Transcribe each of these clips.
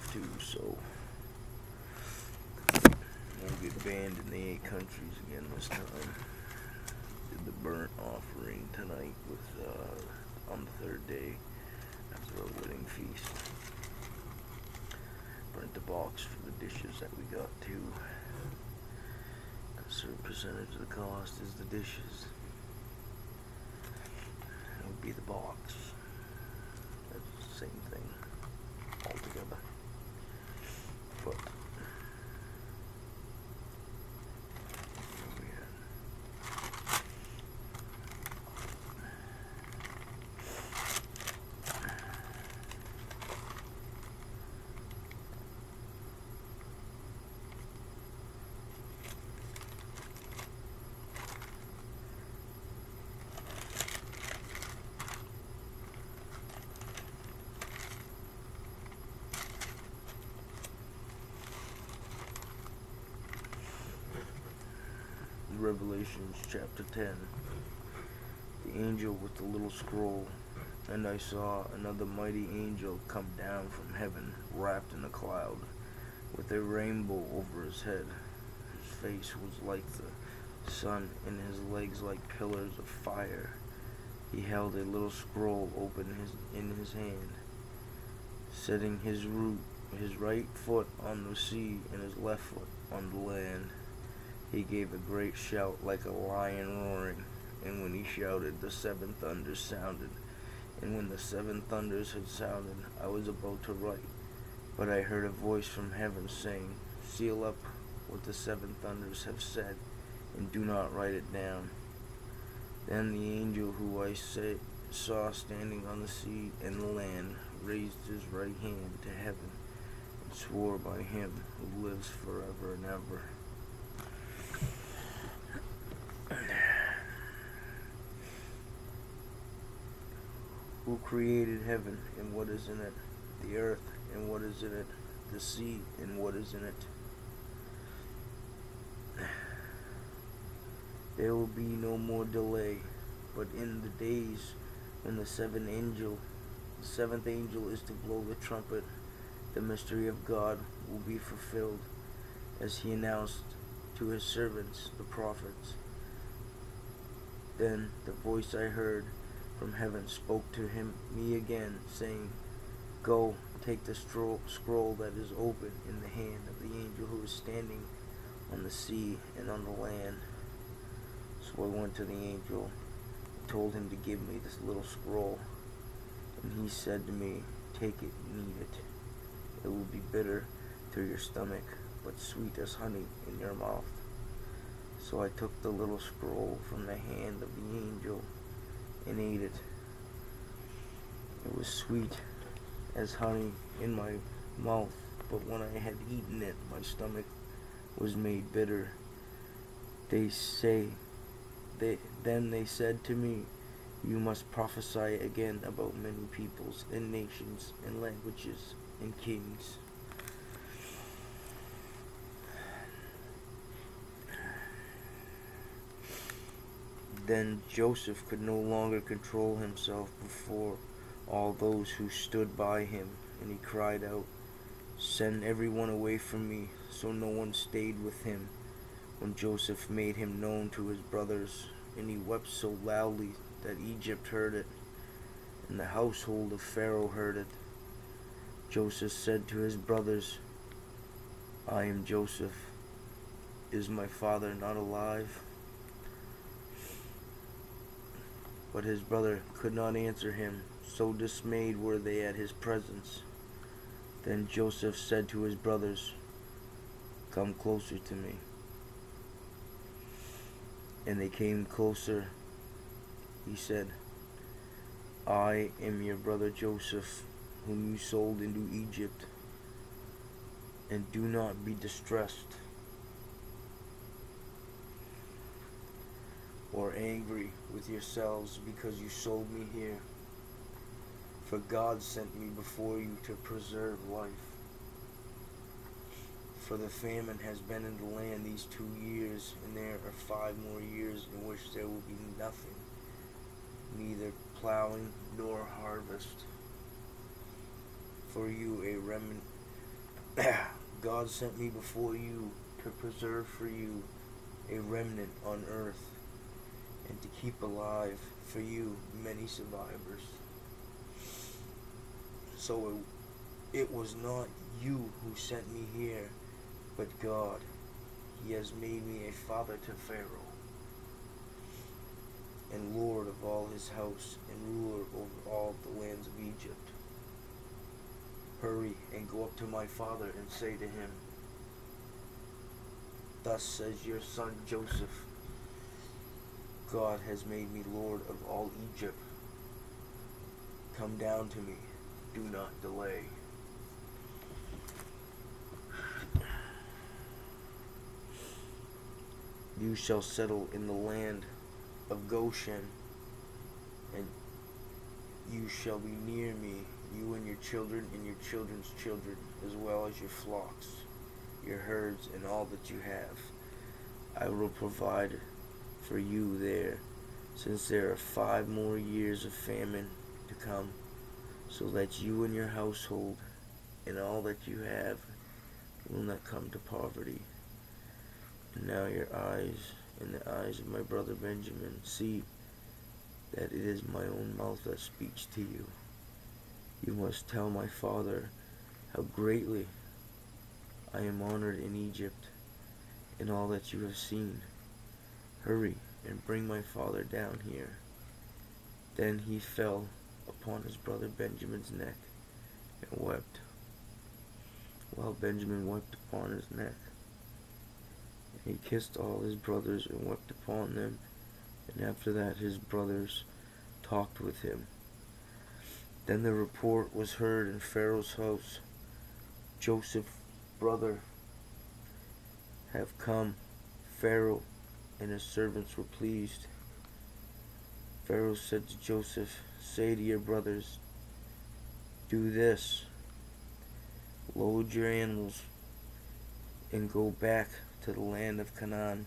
off too, so won't get banned in the 8 countries again this time. Did the burnt offering tonight with on the third day after our wedding feast. Burnt the box for the dishes that we got too. A certain percentage of the cost is the dishes. It would be the box. That's the same thing altogether. But where we at? Revelations chapter 10. The angel with the little scroll. And I saw another mighty angel come down from heaven, wrapped in a cloud, with a rainbow over his head. His face was like the sun, and his legs like pillars of fire. He held a little scroll open in his hand, setting his right foot on the sea and his left foot on the land. He gave a great shout like a lion roaring, and when he shouted, the seven thunders sounded. And when the seven thunders had sounded, I was about to write, but I heard a voice from heaven saying, "Seal up what the seven thunders have said, and do not write it down." Then the angel who I saw standing on the sea and the land raised his right hand to heaven, and swore by him who lives forever and ever, who created heaven and what is in it, the earth and what is in it, the sea and what is in it. There will be no more delay, but in the days when the seventh angel is to blow the trumpet, the mystery of God will be fulfilled, as he announced to his servants, the prophets. Then the voice I heard from heaven spoke to me again, saying, "Go, take the scroll that is open in the hand of the angel who is standing on the sea and on the land." So I went to the angel and told him to give me this little scroll. And he said to me, "Take it and eat it. It will be bitter to your stomach, but sweet as honey in your mouth." So I took the little scroll from the hand of the angel and ate it. It was sweet as honey in my mouth, but when I had eaten it, my stomach was made bitter. Then they said to me, "You must prophesy again about many peoples and nations and languages and kings." Then Joseph could no longer control himself before all those who stood by him, and he cried out, "Send everyone away from me." So no one stayed with him when Joseph made him known to his brothers, and he wept so loudly that Egypt heard it, and the household of Pharaoh heard it. Joseph said to his brothers, "I am Joseph. Is my father not alive?" But his brother could not answer him, so dismayed were they at his presence. Then Joseph said to his brothers, "Come closer to me." And they came closer. He said, "I am your brother Joseph, whom you sold into Egypt. And do not be distressed or angry with yourselves because you sold me here. For God sent me before you to preserve life. For the famine has been in the land these 2 years, and there are 5 more years in which there will be nothing, neither plowing nor harvest. For you a remnant God sent me before you to preserve for you a remnant on earth, and to keep alive for you many survivors. So it was not you who sent me here, but God. He has made me a father to Pharaoh, and lord of all his house, and ruler over all the lands of Egypt. Hurry and go up to my father and say to him, thus says your son Joseph, God has made me lord of all Egypt. Come down to me, do not delay. You shall settle in the land of Goshen, and you shall be near me, you and your children and your children's children, as well as your flocks, your herds, and all that you have. I will provide for you there, since there are 5 more years of famine to come, so that you and your household and all that you have will not come to poverty. And now your eyes and the eyes of my brother Benjamin see that it is my own mouth that speaks to you. You must tell my father how greatly I am honored in Egypt, and all that you have seen. Hurry and bring my father down here. Then he fell upon his brother Benjamin's neck and wept, while Benjamin wept upon his neck. And he kissed all his brothers and wept upon them, and after that his brothers talked with him. Then the report was heard in Pharaoh's house, Joseph's brother have come. Pharaoh and his servants were pleased. Pharaoh said to Joseph, say to your brothers, do this, load your animals and go back to the land of Canaan.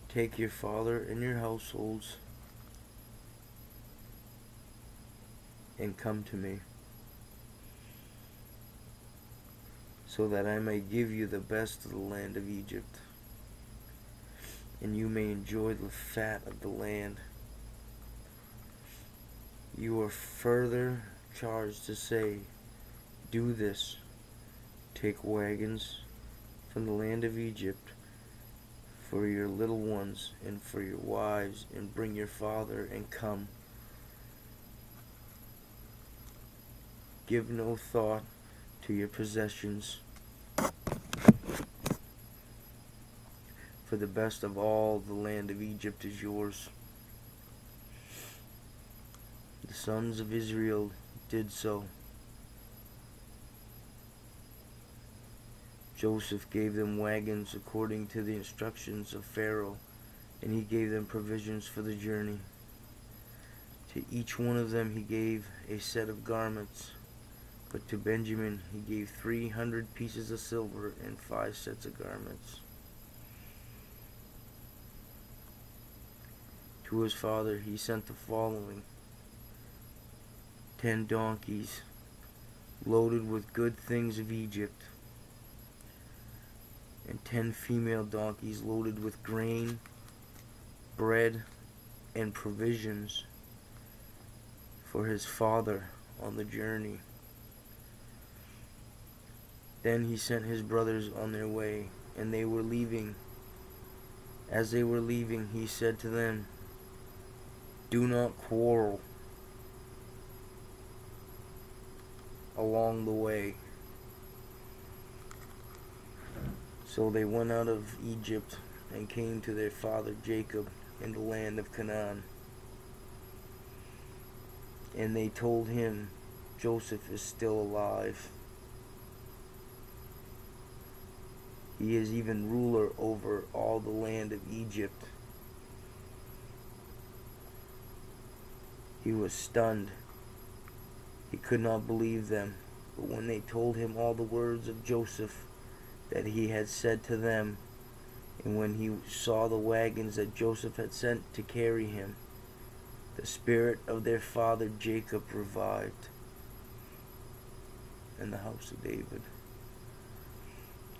Take your father and your households and come to me, so that I may give you the best of the land of Egypt, and you may enjoy the fat of the land. You are further charged to say, do this, take wagons from the land of Egypt for your little ones and for your wives, and bring your father and come. Give no thought to your possessions, for the best of all the land of Egypt is yours. The sons of Israel did so. Joseph gave them wagons according to the instructions of Pharaoh, and he gave them provisions for the journey. To each one of them he gave a set of garments, but to Benjamin he gave 300 pieces of silver and 5 sets of garments. To his father he sent the following: 10 donkeys loaded with good things of Egypt, and 10 female donkeys loaded with grain, bread, and provisions for his father on the journey. Then he sent his brothers on their way, and they were leaving. As they were leaving, he said to them, do not quarrel along the way. So they went out of Egypt and came to their father Jacob in the land of Canaan. And they told him, Joseph is still alive. He is even ruler over all the land of Egypt. He was stunned. He could not believe them. But when they told him all the words of Joseph that he had said to them, and when he saw the wagons that Joseph had sent to carry him, the spirit of their father Jacob revived. in the house of David.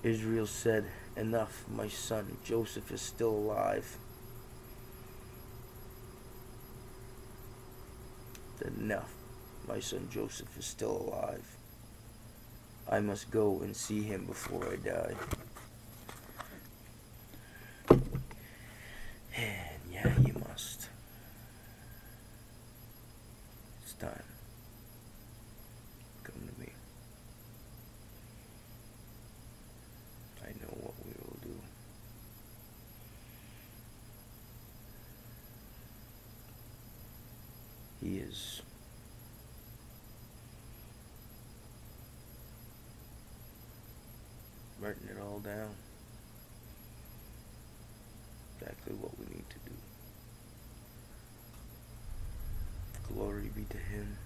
Israel said, "Enough, my son Joseph is still alive." Enough, my son Joseph is still alive. I must go and see him before I die. And yeah, you must. It's time. Come to me. I know what we will do. He is writing it all down. Exactly what we need to do. Glory be to him.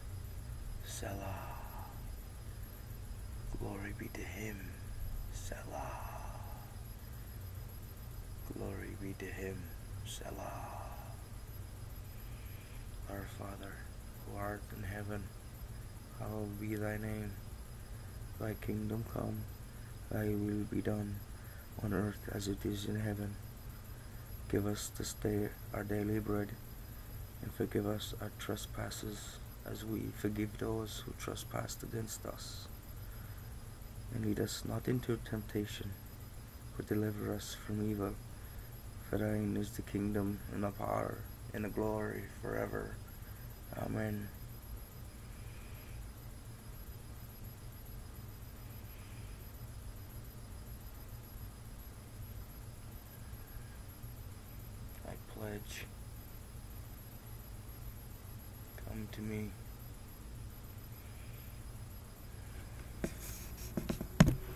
Selah. Glory be to him. Selah. Glory be to him. Selah. Our Father, who art in heaven, hallowed be thy name. Thy kingdom come, thy will be done, on earth as it is in heaven. Give us this day our daily bread, and forgive us our trespasses, as we forgive those who trespass against us. And lead us not into temptation, but deliver us from evil. For thine is the kingdom, and the power, and the glory forever. Amen. I pledge. Come to me.